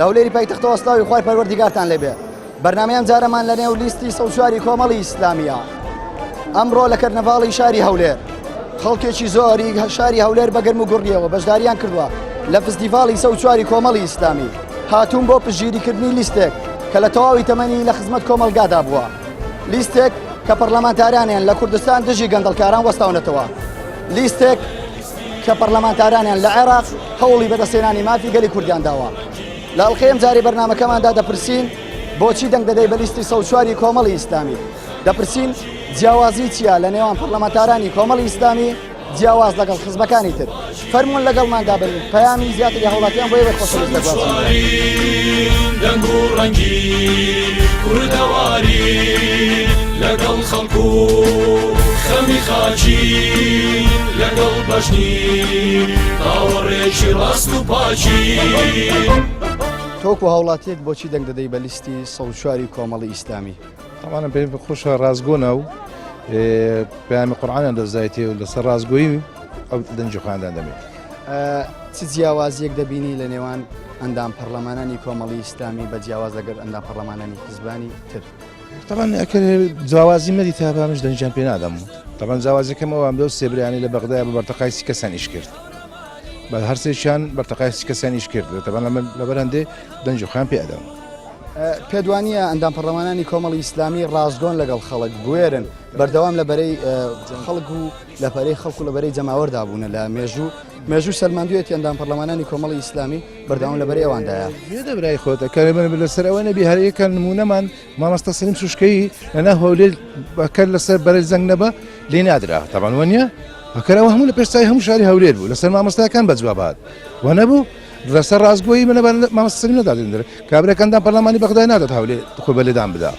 لەولێری پایتەختەوە سڵاوی خوای پەروەردیگارتان لێبێ. بەرنامەیەم جارەمان لە نێو لیستی سەوچواری کۆمەڵی ئیسلامیە. ئەمڕۆ لە کەرنەڤاڵی شاری هەولێر خەڵکێکی زۆری شاری هەولێر بەگەرم و گوڕیەوە بەشداریان کردووە لە فستیڤاڵی سەوچواری کۆمەڵی ئیسلامی. هاتوون بۆ پشگیریکردنی لیستێک کە لە تەواوی تەمەنی لە خزمەت کۆمەلگادا بووە. لیستێک کە پەرلەمانتارانیان لە کوردستان دژی گەندەڵکاران وەستاونەتەوە. لیستێک کە پەرلەمانتارانیان لە عێراق هەوڵی بەدەستێنانی مافی گەلی کوردیان داوە. لە ئەڵقەیەم جاری بەرنامەکەماندا دەپرسین بۆچی دەنگ دەدەی بە لیستی سەوچواری کۆمەڵی ئیسلامی. دەپرسین جیاوازی چییە لە نێوان پەرلەمانتارانی کۆمەڵی ئیسلامی جیاواز لەگەڵ خزمەکانی تر. فەرموون لەگەڵماندا بن پەیامی زیاتری هەوڵاتیان بۆ ئێوە خۆشەویست دەگوازین. دەنگ و ڕەنگی کوردەواری لەگەڵ خەڵکو خەمی خاچی لەگەڵ بەشنی باوەڕێکی ڕاست و پاچی. تۆکو هەوڵاتیەک بۆچی دەنگ دەدەی بە لیستی سەوچواری کۆمەڵی ئیسلامی؟ طبعا پێم خۆشە ڕازگۆنە و پەیامی قورئانیان دەزایەتێ و لەسەر ڕازگۆیی ئەو دەنجی خۆیاندان دەمێت. چ جیاوازیەک دەبینی لە نێوان ئەندام پەرلەمانانی کۆمەڵی ئیسلامی بە جیاواز لەگەڵ ئەندام پەرلەمانانی حیزبانی تر؟ طبعا جیاوازی مەدی تا بامش دەنجیان پێ نادەم. طبعا جیاوازەکەم ئەوان بێ و سێبرانی لە بەغدایە بە بەرتەقای سی کەسان ئیش کرد. بە هەرسێکیان بەرتەقای سی کەسان ئیش کرد. طبعا لەبەر هەندێ دەنجی خۆیان پێ ئەدەم. پێدوانیە ئەندام پەرلەمانانی کۆمەڵی ئیسلامی ڕازگۆن لەگەڵ خەڵک بوێرن بەردەوام لەبەرەی خەڵک و لەپەرەی خەڵک و لەبەرەی جەماوەردا بوون لە مێژوو سەلماندوێتی ئەندام پەرلەمانانی کۆمەڵی ئیسلامی بەردەوام لەبەرەی ئەوەندایە. بێدە برای خۆتە کارێمە لەسەر ئەوە نەبی هەرەیەکە نمونەمان مامۆستا سەلیم سوشکەیی لەناو هەولێر بەکەر لەسەر بەرەی زەنگ نەبە لێ نادرا. طبعا وەنیە بەکەرەوە هەموو لە پێشچای هەموو شاری هەولێر بوو لەسەر مامۆستاکان بەجواب هات وە نەبوو لەسەر ڕازگۆیی منە مامۆستا سەلیم نەدادێنرێت کابرەکەندان پەرلەمانی بەغدای نادات هەولێر خۆ بە لێدان بدا.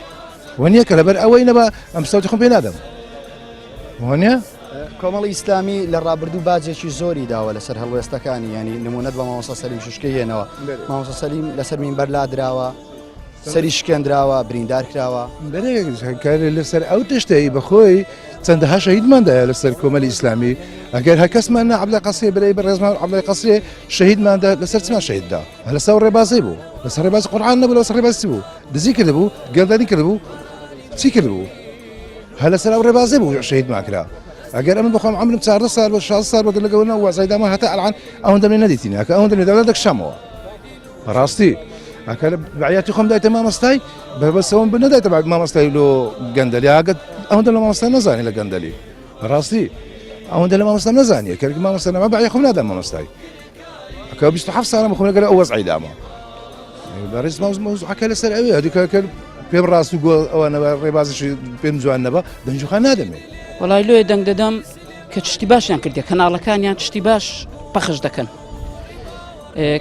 وەنیە کە لەبەر ئەوەی نەبە ئەم سەوتی خۆم پێ نادەم. وەنیە کۆمەڵی ئیسلامی لە ڕابردوو باجێکی زۆری داوە لەسەر هەڵوێستەکانی ینی نمونەت بە مامۆستا سەلیم شوشکەی هێنەوە. مامۆستا سەلیم لەسەر مینبەر لادراوە سەری شکێنراوە بریندار کراوە. لەسەر ئەو تشتەی بەخۆی چەندەها شەهیدماندایە لەسەر کۆمەلی ئیسلامی. ئەگەر هەر کەسمان عەبدوڵای قەسرێ بەرەی بەڕێزمان عەبدوڵای قەسرێ شەهیدماندا لەسەر چمان شەهیددا لەسەر ڕێبازی بوو لەسەر ڕێبازی قورئان نەبوو لەسەر ڕێبازی بوو دزی کردبوو گەلدانی کردبوو چی کردبوو هەر لەسەر ئەو ڕێبازی بوو شەهیدمان کرا. ئەگەر ئەمن بخۆم عەمرم 14 سال بە 16 سال بەگەر لەگەڵنا وەزایدامان هەتا ئەلعان ئەوەندە من نەدیتینە کە ئەوەندە لێداوە دەکشامەوە بەڕاستی ئەکە بەعیاتی خۆم دایتە مامۆستای بەبەسەوەم نەدایتە مامۆستای لۆ گەندەلی ئاگەت ئەوەندە لە مامۆستا نەزانی لە گەندەلی بەڕاستی ئەوەندە لە مامۆستا نەزانیە کە مامۆستا نەما بەعیا خۆم نادەم مامۆستای ئەکە 27 ساڵم بخۆم لەگەڵ ئەو وەزعی داما بەڕێز مەوزوعەکە لەسەر ئەوەیە هەدووکە پێم ڕاست و گۆ ئەوانەوە ڕێبازیشی پێم جوان نەبە دەنجوخان نادەمێ. وەڵای لۆیە دەنگ دەدەم کە تشتی باشیان کردێ کەناڵەکانیان تشتی باش پەخش دەکەن.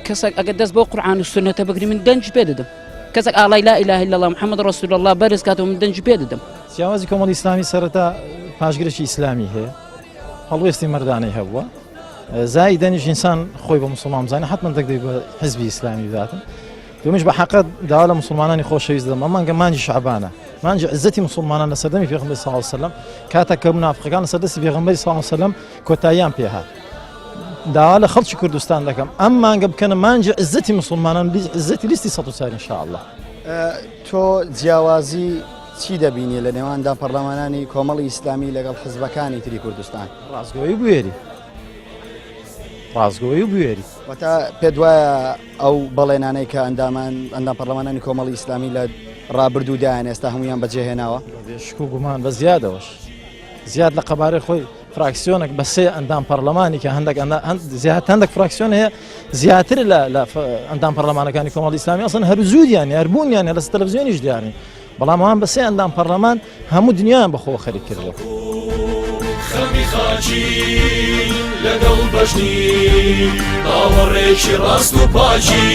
کەسێک ئەگەر دەست بۆ قورئان و سونەتە بگری من دەنج پێ دەدەم. کەسێک ئاڵای لا ئیلاهە ئیللا الله محەممەد ڕەسوول الله بەرز کاتەوە من دەنج پێ دەدەم. جیاوازی کۆمەڵی ئیسلامی سەرەتا پاشگرێکی ئیسلامی هەیە هەڵوێستی مەردانەی هەبووە زای دەنیش ئینسان خۆی بە موسڵمان بزانێ حتمەن دەک دەی بە حیزبی ئیسلامی بداتن. دومیش بە حەقەت داوا لە موسڵمانانی خۆشەویست دەدەم ئەم مانگە مانجی شەعبانە مانجی عزەتی موسڵمانان لە سەردەمی پێغەمبەری صلی الله علیه و سلم کاتێک کە منافقەکان لە سەردەستی پێغەمبەری صلی الله علیه و سلم کۆتاییان پێ هات. داوا لە خەڵکی کوردستان دەکەم ئەم مانگە بکەنە مانجی عزەتی موسڵمانان عزەتی لیستی 104 ئینشاءالله. تۆ جیاوازی چی دەبینی لە نێواندا پەرلەمانانی کۆمەڵی ئیسلامی لەگەڵ حزبەکانی تری کوردستان؟ ڕازگۆیی بوێری ڕازگۆیی بوێری وەتا پێت وایە ئەو بەڵێنانەی کە ئەندام پەرلەمانانی کۆمەڵی ئیسلامی لە ڕابردوودایان ئێستا هەمویان بەجێهێناوە؟ شک و گومان بە زیادەوەش زیاد لە قەبارەی خۆی فراکسیۆنێک بە سێ ئەندام پەرلەمانی کە هەندێک فراکسیۆن هەیە زیاتر لە ئەندام پەرلەمانەکانی کۆمەڵی ئیسلامی ئەسڵەن هەر زوودیان هەربوونیان لە تەلەڤیزیۆنیش دیارنی بەڵام ئەوان بە سێ ئەندام پەرلەمان هەموو دنیایان بەخۆ خەریک کردووە. خەمی خاچی لەگەڵ بەشنی باوەڕێکی ڕاست و پاچی.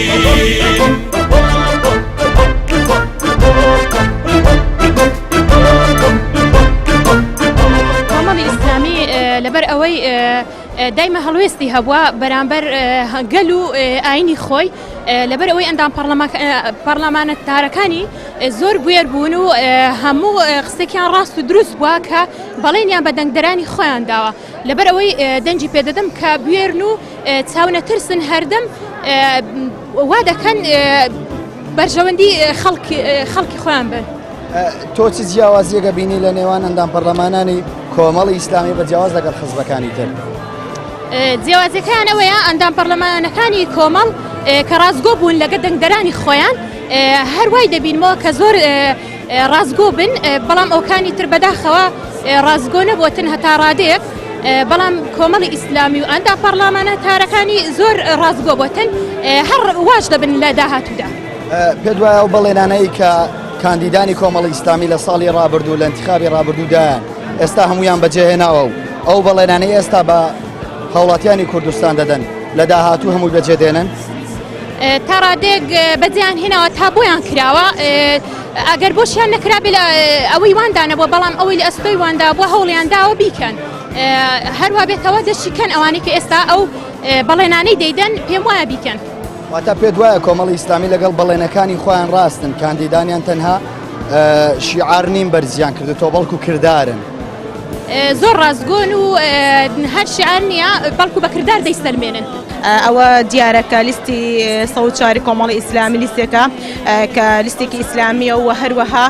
کۆمەڵی ئیسلامی لەبەر ئەوەی دایمە هەڵوێستی هەبووە بەرامبەر گەل و ئاینی خۆی لەبەر ئەوەی ئەندام پەرلەمانەتدارەکانی زۆر بوێر بوون و هەموو قسێکیان ڕاست و دروست بووە کە بەڵێنیان بە دەنگدەرانی خۆیان داوە لەبەر ئەوەی دەنجی پێدەدەم کە بوێرن و چاونەترسن هەردەم وا دەکەن بەرژەوەندی خەڵکی خۆیان بن. تۆ چ جیاوازیەکە بینی لە نێوان ئەندام پەرلەمانانی کۆمەڵی ئیسلامی بە جیاواز لەگەڵ حزبەکانی تر؟ جیاوازەکان ئەوەیە ئەندام پەرلەمانەکانی کۆمەڵ کە ڕازگۆ بوون لەگە دەنگدەرانی خۆیان هەروای دەبینەوە کە زۆر ڕازگۆ بن بەڵام ئەوکانی تر بەداخەوە ڕازگۆ نەبووتن هەتا ڕادەیەک بەڵام کۆمەڵی ئیسلامی و ئەندام پەرلەمانەتدارەکانی زۆر ڕازگۆ بووتن هەر واش دەبن لە داهاتوودا. پێ دوایە ئەو بەڵێنانەی کە کاندیدانی کۆمەڵی ئیسلامی لە ساڵی ڕابردوو لە انتخابی ڕابردوودایان ئێستا هەمویان بەجێهێناوە و ئەو بەڵێنانەی ئێستا بە هاوڵاتیانی کوردستان دەدەن لە داهاتوو هەمووی بەجێدێنن؟ تا ڕادێک بەجێیان هێناوە تا بۆیان کراوە ئەگەر بۆشیان نەکرابێ لە ئەوەی واندانەبووە بەڵام ئەوەی لە ئەستۆی واندا بووە هەوڵیان داوە بیکەن هەروە بێتەوە دەشیکەن ئەوانەی کە ئێستا ئەو بەڵێنانەی دەیدەن پێم وایە بیکەن. واتە پێ دوایە کۆمەڵی ئیسلامی لەگەڵ بەڵێنەکانی خۆیان ڕاستن کاندیدانیان تەنها شیعار نیم بەرزیان کردوتەوە بەڵکو کردارن. زۆر ڕازگۆن و هەر شیعار نییە بەڵکو بە کردار دەیسەلمێنن. ئەوە دیارەکە لیستی 104 کۆمەڵی ئیسلامی لیستێکە کە لیستێکی ئیسلامیە و هەروەها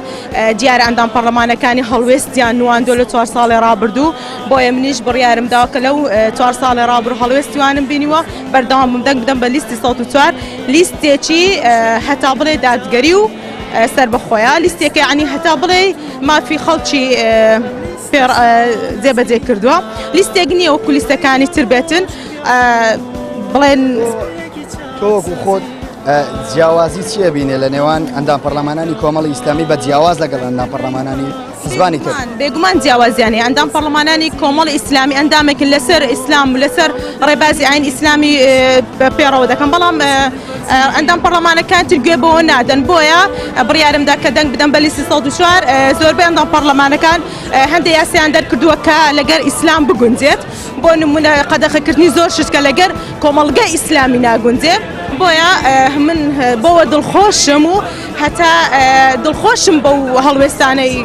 دیارە ئەندام پەرلەمانەکانی هەڵوێستیان نواندۆ لە 4 ساڵی ڕابردوو بۆیە منیش بڕیارم داوە کە لەو 4 ساڵی ڕابردوو هەڵوێستیوانم بینیوە بەردەوام دەنگ بدەم بە لیستی 104 لیستێکی هەتا بڵێ دادگەری و سەر بەخۆیە لیستێکی عنی هەتا بڵێ مافی خەڵکی جێبەجێ کردووە لیستێک نییە وەکو لیستەکانی تر بێتن بڵێن تۆ خۆت جیاوازی چیە بینێ لە نێوان ئەندام پەرلەمانانی کۆمەڵی ئیسلامی بە جیاواز لەگەڵ ئەندام پەرلەمانانی حزبانی تر؟ بێگومان جیاوازیانی ئەندام پەرلەمانانی کۆمەڵی ئیسلامی ئەندامێکن لەسەر ئیسلام و لەسەر ڕێبازی ئاین ئیسلامی پێڕەوە دەکەن بەڵام ئەندام پەرلەمانەکان تر گوێ بەوە نادەن بۆیە بڕیارمدا کە دەنگ بدەم بە لیستی 104 زۆربەی ئەندام پەرلەمانەکان هەندێک یاسایان دەرکردووە کە لەگەر ئیسلام بگونجێت بۆ نمونە قەدەغەکردنی زۆر شتکە لەگەر کۆمەڵگە ئیسلامی ناگونجێ بۆیە من بۆوە دڵخۆشم و هەتا دڵخۆشم بەو هەڵوێستانەی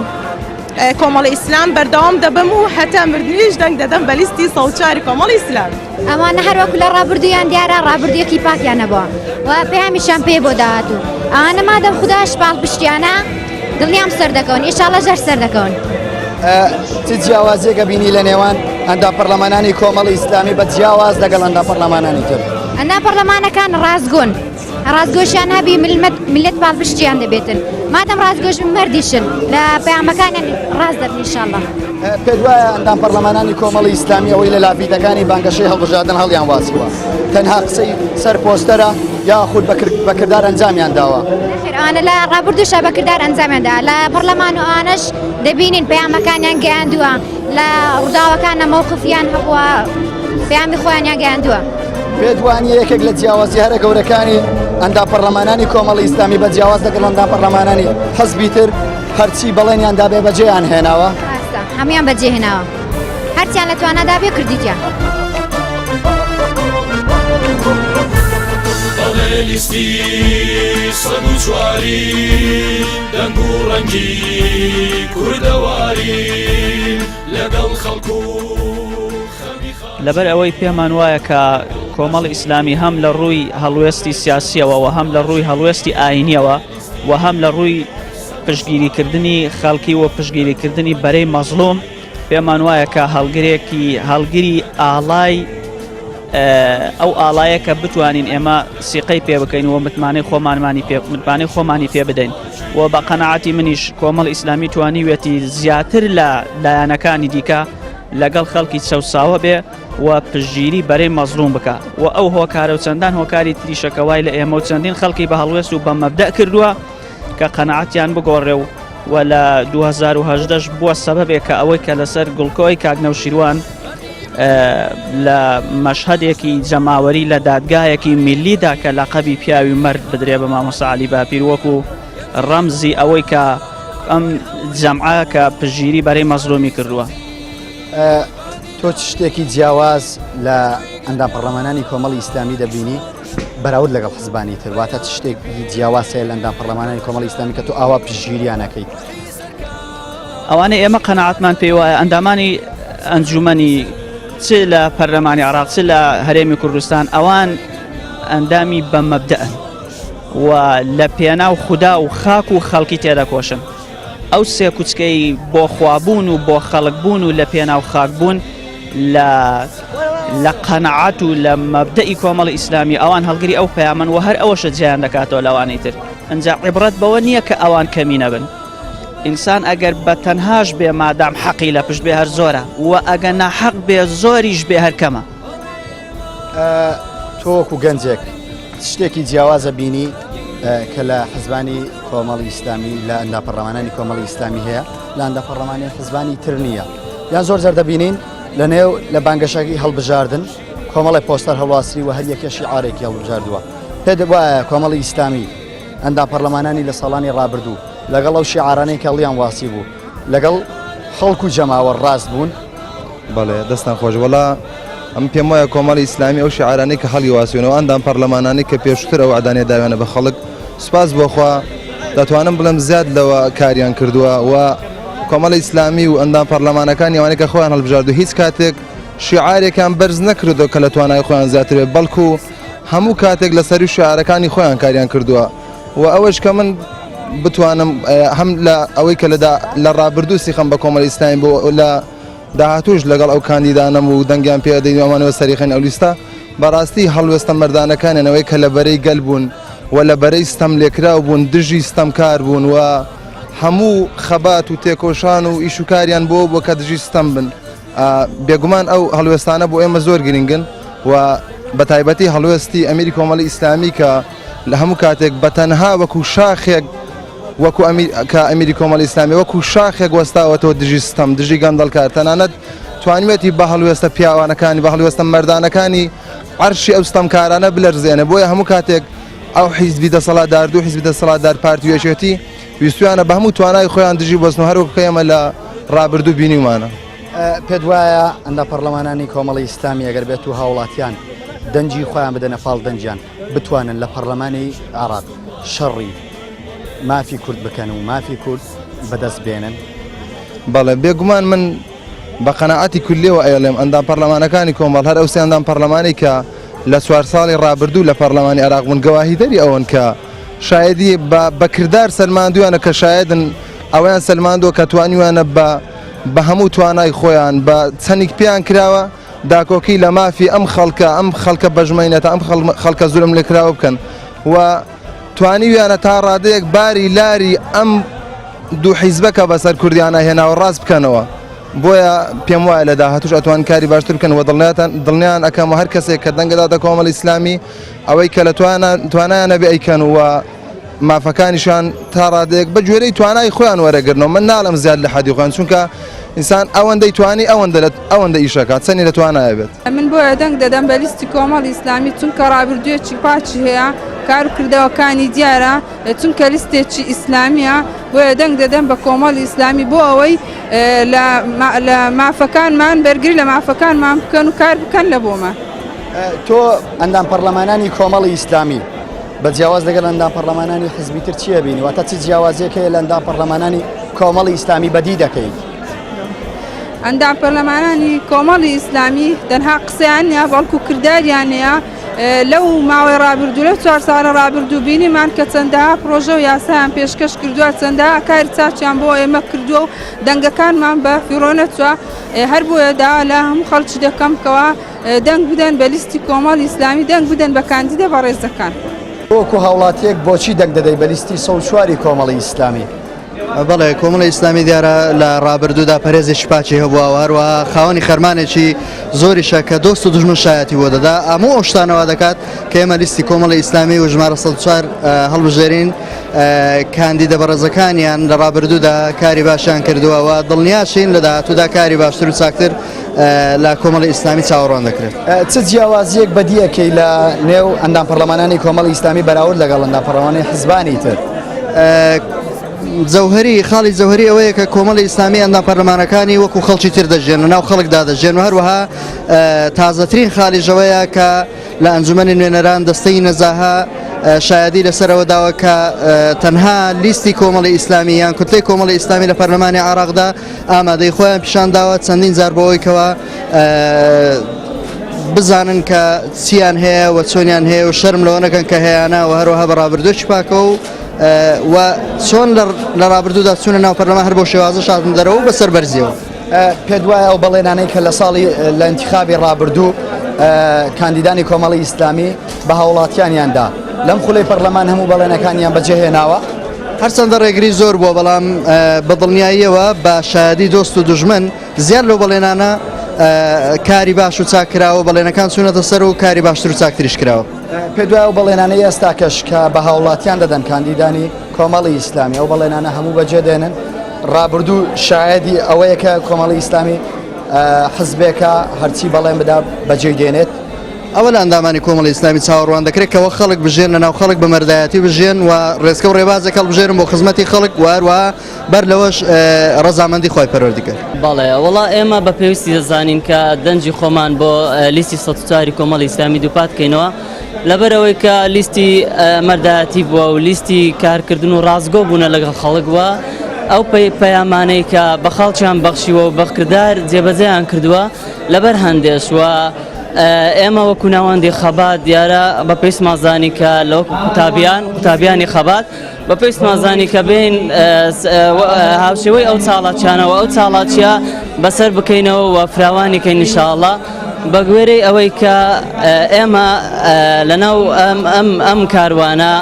کۆمەڵی ئیسلام بەردەوام دەبم و هەتا مردنیش دەنگ دەدەم بە لیستی 104 کۆمەڵی ئیسلام. ئەوانە هەروەکو لە ڕابردویان دیارە ڕابردوویەکی پاکیان نەبووە و پەیامیشان پێ بۆ داهاتوو ئەوانە مادەم خوداش پاڵ پشتیانە دڵنیام سەر دەکەون ئینشاڵڵا ژەر سەر دەکەون. چ جیاوازیەکە بینی لە نێوان ئەندام پەرلەمانانی کۆمەڵی ئیسلامی بە جیاواز لەگەڵ ئەندام پەرلەمانانی تر؟ ئەندام پەرلەمانەکان ڕازگۆن ڕازگۆشیان هەبی ملت پاڵ پشتیان دەبێتن مادەم ڕازگۆش مەردیشن لە پەیامەکانیان ڕاز دەبن ئینشاڵڵا. پێ دوایە ئەندام پەرلەمانانی کۆمەڵی ئیسلامی ئەوەی لە لافیتەکانی بانگەشەی هەڵبژاردن هەڵیان واسیوە تەنها قسەی سەر پۆستەرە یاخود بە کردار ئەنجامیان داوە. ئەوانە لە ڕابردووشە بە کردار ئەنجامیاندا لە پەرلەمان و ئانەش دەبینین پەیامەکانیان گەیاندووە لە ڕووداوەکانە مەوقفیان هەبووە پەیامی خۆیان گەیاندووە. پێدوانی یەکێک لە جیاوازی هەرە گەورەکانی ئەندام پەرلەمانانی کۆمەڵی ئیسلامی بە جیاواز لەگەڵ ئەندام پەرلەمانانی حزبی تر هەرچی بەڵێنیان دابێ بەجێیان هێناوە هەمویان بەجێهێناوە هەرچیان لە توانەدا بێ کردیتیان. بەڵێ لیستی 104 دەنگ و ڕەنگی کوردەواری لەگەڵ خەڵکو لەبەر ئەوەی پێمان وایە کە کۆمەڵی ئیسلامی هەم لە ڕووی هەڵوێستی سیاسیەوە و هەم لە ڕووی هەڵوێستی ئاینیەوە و هەم لە ڕووی پشتگیریکردنی خەڵکی و پشتگیریکردنی بەرەی مەزلوم پێمان وایە کە هەڵگری ئاڵای ئەو ئاڵایە کە بتوانین ئێمە سیقەی پێ بکەین و متمانەی خۆمانی پێ بدەین و بە قەنەعەتی منیش کۆمەڵ ئیسلامی توانیوێتی زیاتر لە لایەنەکانی دیکە لەگەڵ خەڵکی چەوساوە بێ و پشتگیری بەرەی مەزلوم بکە و ئەو هۆکارە و چەندان هۆکاری تریشەکەوای لە ئێمە و چەندین خەڵکی بە هەڵوێست و بە مەبدە کردووە کە قەنەعەتیان بگۆڕێ و لە 2018 بووە سەبەبێک کە ئەوەی کە لەسەر گوڵکۆی کاکنەوشیروان لە مەشهەدێکی جەماوەری لە دادگایەکی میلیدا کە لەقەبی پیاوی مرد بدرێ بە مامۆستا عەلی باپیر وەکو ڕەمزی ئەوەی کە ئەم جەمعە کە پشتگیری بەرەی مەزلومی کردووە. تۆ شتێکی جیاواز لە ئەندام پەرلەمانانی کۆمەڵی ئیسلامی دەبینی بەراورد لەگەڵ حزبانی تر واتە شتێکی جیاوازەیە لە ئەندام پەرلەمانانی کۆمەڵی ئیسلامی کە تۆ ئاوا پشتگیریانەکەیت ئەوانە ئێمە قەنەعەتمان پێی وایە ئەندامانی ئەنجومەنی چ لە پەرلەمانی عێراق چ لە هەرێمی کوردستان ئەوان ئەندامی بە مەبدەئن و لە پێناو خوددا و خاک و خەڵکی تێدا کۆشن ئەو سێ کوچکەی بۆ خوابوون و بۆ خەڵک بوون و لە پێناو خاک بوون لە قەنەعەت و لە مەبدەئی کۆمەڵی ئیسلامی ئەوان هەڵگری ئەو پەیامەن و هەر ئەوەشە جیان دەکاتەوە لەوانەی تر ئەنجا عیبرەت بەوە نییە کە ئەوان کەمی نەبن ئینسان ئەگەر بە تەنهاش بێ مادام حەقی لە پشت بێ هەر زۆرە و ئەگە ناحەق بێ زۆریش بێ هەر کەمە تۆ وەکو گەنجێک شتێکی جیاوازە بینی کە لە حزبانی کۆمەڵی ئیسلامی لە ئەندا پەرلەمانانی کۆمەڵی ئیسلامی هەیە لە ئەندا پەرلەمانی حزبانی تر نییە یان زۆر جار دەبینین لە نێو لە بانگەشەکەی هەڵبژاردن کۆمەڵی پۆستەر هەڵواسری و هەر یەکێشی ئارێکی هەڵبژاردووە پێ وایە کۆمەڵی ئیسلامی ئەندا پەرلەمانانی لە ساڵانی ڕابردوو لەگەڵ ئەو شیعارانەی کە هەڵیان واسی بوو لەگەڵ خەڵک و جەماوە ڕاست بوون بەڵێ دەستان خۆش وەڵا ئەم پێم وایە کۆمەڵی ئیسلامی ئەو شیعارانەی کە هەڵی واسیونەوە ئەندام پەرلەمانانی کە پێشتر ئەو عەدانێ داوێنە بە خەڵک سوپاس بۆخوا دەتوانم بڵێم زیاد لەوە کاریان کردووە و کۆمەڵی ئیسلامی و ئەندام پەرلەمانەکان ئەوانەی کە خۆیان هەڵبژاردو هیچ کاتێک شیعارێکیان بەرز نەکردو کە لە توانای خۆیان زیاتر بێت بەڵکو هەموو کاتێک لەسەری شیعارەکانی خۆیان کاریان کردووە و ئەوەش کە من بتوانم هەم لە ئەوەی کە لە ڕابردوو سیخەم بە کۆمەڵی ئیسلامی بۆ لە داهاتوش لەگەڵ ئەو کاندیدانەم و دەنگیان پێ دەین ئەوانەوە سەریخین ئەو لیستە بەڕاستی هەڵوێستە مەردانەکانیانەوەی کە لە بەرەی گەل بوون و لە بەرەی ستەم لێکراو بوون دژی ستەمکار بوون و هەموو خەبات و تێکۆشان و ئیشوکاریان بۆ کە دژی ستەم بن بێگومان ئەو هەڵوێستانە بۆ ئێمە زۆر گرنگن و بە تایبەتی هەڵوێستی ئەمیری کۆمەڵی ئیسلامی کە لە هەموو کاتێک بەتەنها وەکو شاخێک وەکو کە ئەمیری کۆمەڵی ئیسلامی وەکو شاخێک وەستاوەتەوە دژی ستەم دژی گەندەڵکار تەنانەت توانیوێتی بە هەڵوێستە پیاوانەکانی بە هەڵوێستە مەردانەکانی عەرشی ئەو ستەمکارانە بلەرزێنێ بۆیە هەموو کاتێک ئەو حیزبی دەسەڵاتدار دوو حیزبی دەسەڵاتدار پارتیوێژێتی ویستویانە بە هەموو توانای خۆیان دژی بەستن هەروەکو ئێمە لە ڕابردوو بینیمانە پێت وایە ئەندا پەرلەمانانی کۆمەڵی ئیسلامی ئەگەر بێت و هاوڵاتیان دەنجی خۆیان بدەنە پاڵ دەنجیان بتوانن لە پەرلەمانی عێراق شەڕی مافی کورد بکەن و مافی کورد بەدەست بێنن بەڵێ بێگومان من بە قەنەعەتی کولیەوە ئەیڵێم ئەندام پەرلەمانەکانی کۆمەڵ هەر ئەو سێ ئەندام پەرلەمانی کە لە 4 ساڵی ڕابردوو لە پەرلەمانی عێراق بوون گەواهی دەری ئەوەن کە شایدی بە کردار سەلماندویانە کە شایدن ئەویان سەلماندووە کە توانیوانە بە هەموو توانای خۆیان بە چەندێک پێیان کراوە داکۆکی لە مافی ئەم خەڵکە بەژمەینەتە ئەم خەڵکە زولم لێکراوە بکەن و توانیویانە تا ڕادەیەک باری لاری ئەم دوو حیزبەکە بەسەر کوردیانە هێناوە ڕاست بکەنەوە بۆیە پێم وایە لە داهاتوش ئەتوان کاری باشتر بکەن و دڵنیان ئەکەم هەر کەسێک کە دەنگداتە کۆمەڵی ئیسلامی ئەوەی کە لە توانایانە بێ ئەیکەن و مافەکانیشان تا ڕادەیەک بە گوێرەی توانای خۆیان وەرەگرنەوە من ناڵم زیاد لە حەدی خۆیان چونکە ئینسان ئەوەندەی توانی ئەوەندە ئیشەکات چەنی لە توانایە بێت من بۆیە دەنگ دەدەم بە لیستی کۆمەڵی ئیسلامی چونکە ڕابردوویەکی پاچی هەیە کار و کردەوەکانی دیارە چونکە لیستێکی ئیسلامیە بۆیە دەنگ دەدەم بە کۆمەڵی ئیسلامی بۆ ئەوەی لە مافەکانمان بەرگری لە مافەکانمان بکەن و کار بکەن لە بۆمان تۆ ئەندام پەرلەمانانی کۆمەڵی ئیسلامی بە جیاواز لەگەڵ ئەندام پەرلەمانانی حزبی تر چییە بینی واتە چ جیاوازیەک هەیە لە ئەندام پەرلەمانانی کۆمەڵی ئیسلامی بەدی دەکەیت ئەندام پەرلەمانانی کۆمەڵی ئیسلامی تەنها قسەیان نیە بەڵکو کرداریان هەیە لەو ماوەی ڕابردوو لەو 4 ساڵە ڕابردوو بینیمان کە چەندەها پرۆژە و یاسایان پێشکەش کردووە چەندەها کاری چاچیان بۆ ئێمە کردووە و دەنگەکانمان بە فیڕۆ نەچووە هەر بۆیەدا لە هەموو خەڵکی دەکەم کەوە دەنگ بدەن بە لیستی کۆمەڵی ئیسلامی دەنگ بدەن بە کاندیدە بەڕێزەکان وەکو هاوڵاتیەک بۆچی دەنگ دەدەی بە لیستی 104 کۆمەڵی ئیسلامی بەڵێ کۆمەڵی ئیسلامی دیارە لە ڕابردوودا پەرێزێکی پاچی هەبووە هەروە خاوەنی خەرمانێکی زۆریشە کە دۆست و دژمن شایەتی بۆ دەدا هەموو ئەو شتانەوە دەکات کە ئێمە لیستی کۆمەڵی ئیسلامی و ژمارە 104 هەڵبژێرین کاندیدە بەڕێزەکانیان لە ڕابردوودا کاری باشیان کردووەوە دڵنیاشین لە داهاتوودا کاری باشتر و چاکتر لە کۆمەڵی ئیسلامی چاوەڕوان دەکرێت چ جیاوازیەک بەدیەکەی لە نێو ئەندام پەرلەمانانی کۆمەڵی ئیسلامی بەراورد لەگەڵ ئەندام پەرلەمانی حزبانی تر جەوهری خاڵی جەوهری ئەوەیە کە کۆمەڵی ئیسلامی ئەندام پەرلەمانەکانی وەکو خەڵکی تر دەژێن ناو خەڵکدا دەژێن و هەروەها تازەترین خاڵی ژەوەیە کە لە ئەنجومەنی نوێنەران دەستەی نەزاها شایدی لەسەرەوە داوە کە تەنها لیستی کۆمەڵی ئیسلامی یان کوتلەی کۆمەڵی ئیسلامی لە پەرلەمانی عێراقدا ئامادەی خۆیان پیشان داوە چەندین جار بەوەیکەوە بزانن کە چیان هەیە و چۆنیان هەیە و شەرم لەوە نەکەن کە هەیەانە و هەروەها بەڕابردووی پاکەوە و چۆن لە ڕابردوودا چوونە ناو پەرلەمان هەر بۆ شێوازە شادن دەرەوە و بەسەر بەرزیەوە پێت وایە ئەو بەڵێنانەی کە لە ساڵی لە انتخابی ڕابردوو کاندیدانی کۆمەڵی ئیسلامی بە هاوڵاتیانیاندا لەم خولەی پەرلەمان هەموو بەڵێنەکانیان بەجێهێناوە هەرچەندە ڕێگری زۆر بووە بەڵام بەدڵنیاییەوە بە شایدی دۆست و دوژمن زیاد لەو بەڵێنانە کاری باش و چاکراوە بەڵێنەکان چوونەتە سەر و کاری باشتر و چاکتریش کراوە پێ دوای ئەو بەڵێنانەی ئێستا کەش کە بە هاوڵاتیان دەدەن کاندیدانی کۆمەڵی ئیسلامی ئەو بەڵێنانە هەموو بەجێدێنن ڕابردوو شایدی ئەوەیە کە کۆمەڵی ئیسلامی حزبێکە هەرچی بەڵێن بدا بەجێ دێنێت ئەوە لە ئەندامانی کۆمەڵی ئیسلامی چاوەڕوان دەکرێت کەەوە خەڵک بژێن لە ناو خەڵک بە مەردایەتی بژێن و ڕێزکە و ڕێبازێکەڵ بژێرن بۆ خزمەتی خەڵک واروە بەر لەوەش ڕەزامەندی خۆی پەروەردیگەر بەڵێ وڵا ئێمە بە پێویستی دەزانین کە دەنجی خۆمان بۆ لیستی ١04 کۆمەڵی ئیسلامی دووپات بکەینەوە لەبەرەوەی کە لیستی مەردایەتی بووە و لیستی کارکردن و ڕازگۆ بوونە لەگەڵ خەڵکوە ئەو پەیامانەی کە بە خەڵکیان بەخشیوە و بەخکردار جێبەجێیان کردووە لەبەر هەندێشوە ئێمە وەکو ناوەندی خەبات دیارە بە پێویست مازانی کە لەوەکو قوتابیانی خەبات بە پێویست مازانی کە بین هاوشێوەی ئەو چاڵاتیانەوە ئەو چاڵاتیە بەسەر بکەینەوە و فراوانیکەین ئینشاءڵڵا بە گوێرەی ئەوەی کە ئێمە لەناو ئەم کاروانە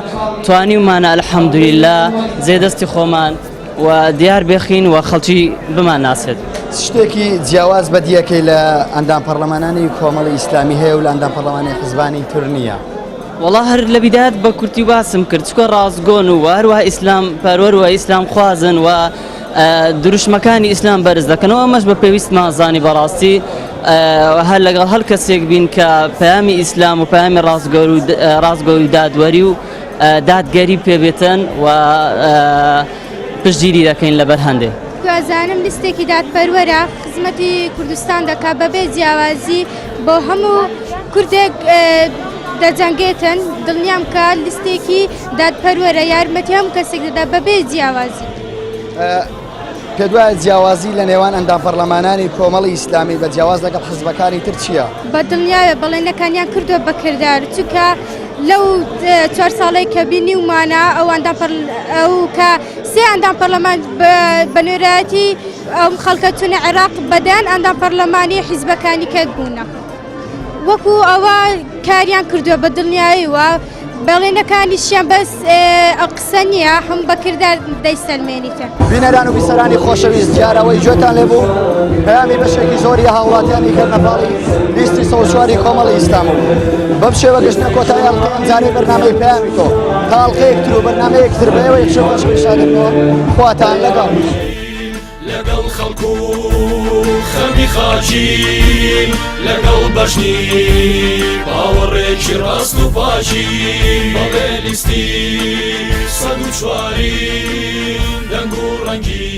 توانیمانە ئەلحەمدولیلا جێدەستی خۆمان و دیار بێخین و خەڵکی بمان ناسێت شتێکی جیاواز بەدیەکەی لە ئەندام پەرلەمانانی کۆمەڵی ئیسلامی هەیە و لە ئەندام پەرلەمانی حزبانی تر نییە وڵا هەر لە بیدات بە کورتی باسم کرد چکە ڕازگۆن و هەروەها ئیسلام پەروەر و ئیسلام خوازن و دروشمەکانی ئیسلام بەرز دەکەنەوە ئەمەش بە پێویست مازانی بەڕاستی هەر لەگەڵ هەر کەسێک بین کە پەیامی ئیسلام و پەیامی ڕازگۆی دادوەری و دادگەری پێبێتن و پشتگیری دەکەین لەبەر هەندێک گوازانم لیستێکی دادپەروەرە خزمەتی کوردستان دەکات بەبێ جیاوازی بۆ هەموو کوردێک دەجەنگێتن دڵنیام کە لیستێکی دادپەروەرە یارمەتی هەموو کەسێک دەدا بەبێ جیاوازی پێ دوایە جیاوازی لە نێوان ئەندام پەرلەمانانی کۆمەڵی ئیسلامی بە جیاواز لەگەڵ حزبەکانی تر چییە؟ بە دڵنیاوێ بەڵێنەکانیان کردووە بەکردار چونکە لەو 4 ساڵەی کە بینی ومانە ئەو کە سێ ئەندام پەرلەمان بە نوێرایەتی ئەم خەڵکە چونە عێراق بەدەن ئەندام پەرلەمانی حیزبەکانی کەت بوونە وەکو ئەوە کاریان کردووە بە دڵنیایی وە بەڵێنەکانیشیان بەس قسە نییە هەم بەکردار دەیسەلمێنیتە بینەران و بیسەرانی خۆشەویست دیارەوەی گوێتان لێبوو پەیامی بەشێکی زۆری هاوڵاتیانی کەرنەپاڵی لیستی ١04 کۆمەڵی ئیسلام بەم شێوە گەشتنە کۆتایی ئەڵقەی ئەمجارەی بەرنامەی پەیامی تۆ تا ئەڵقەیەکتر و بەرنامەیەکتر بە ئێوە یەکشەو خۆشەویستانەوە خواتان لەگەڵ لەگەڵ خەڵکو خەمی خاچین لەگەڵ بەشنی باوەڕێکی ڕاست و پاچی بەڵێ لیستی ١04 دەنگ و ڕەنگی